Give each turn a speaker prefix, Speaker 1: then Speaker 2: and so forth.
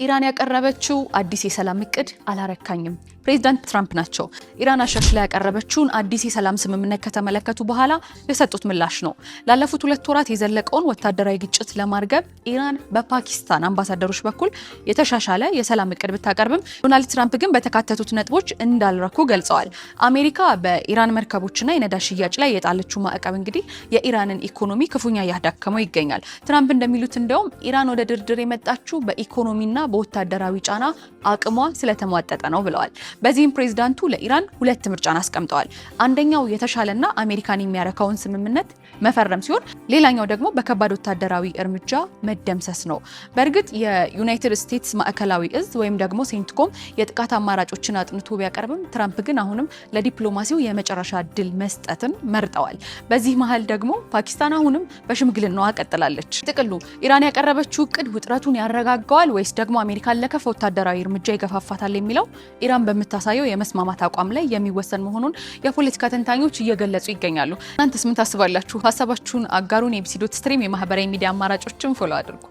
Speaker 1: ኢራን ያቀረበችው አዲስ የሰላም እቅድ አላረካኝም። ፕሬዝዳንት ትራምፕ ናቸው ኢራን አሻሽላ ያቀረበችውን አዲስ የሰላም ስምምነት ከተመለከቱ በኋላ የሰጡት ምላሽ ነው። ላለፉት 2 ወራት የዘለቀውን ወታደራዊ ግጭት ለማርገብ ኢራን በፓኪስታን አምባሳደሮች በኩል የተሻሻለ የሰላም እቅድ ብታቀርብም ዶናልድ ትራምፕ ግን በተካተቱት ነጥቦች እንዳልረኩ ገልጸዋል። አሜሪካ በኢራን መርከቦችና የነዳጅ ሽያጭ ላይ የጣለችው ማዕቀብ እንግዲህ የኢራንን ኢኮኖሚ ክፉኛ ያዳከመው ይገኛል። ትራምፕ እንደሚሉት እንደውም ኢራን ወደ ድርድር የመጣችው በኢኮኖሚና በወታደራዊ ጫና አቅሟ ስለተሟጠጠ ነው ብለዋል። በዚህም ፕሬዝዳንቱ ለኢራን 2 ምርጫን አስቀምጠዋል። አንደኛው የተሻለና አሜሪካን የሚያረካውን ስምምነት መፈረም ሲሆን ሌላኛው ደግሞ በከባድ ወታደራዊ እርምጃ መደምሰስ ነው። በእርግጥ የዩናይትድ ስቴትስ ማዕከላዊ እዝ ወይም ደግሞ ሴንትኮም የጥቃት አማራጮችን አጥንቶ ቢያቀርብም ትራምፕ ግን አሁንም ለዲፕሎማሲው የመጨረሻ ድል መስጠትን መርጠዋል። በዚህ መሃል ደግሞ ፓኪስታን አሁንም በሽምግልናዋ ቀጥላለች። ጥቅሉ ኢራን ያቀረበችው እቅድ ውጥረቱን ያረጋጋዋል ወይስ ደግሞ አሜሪካን ለከፋ ወታደራዊ እርምጃ ይገፋፋታል የሚለው ኢራን በምታሳየው የመስማማት አቋም ላይ የሚወሰን መሆኑን የፖለቲካ ተንታኞች እየገለጹ ይገኛሉ። እናንተስ ምን ታስባላችሁ? ሀሳባችሁን አጋሩን። ኤቢሲ.ስትሪም የማህበራዊ ሚዲያ አማራጮችን ፎሎ አድርጉ።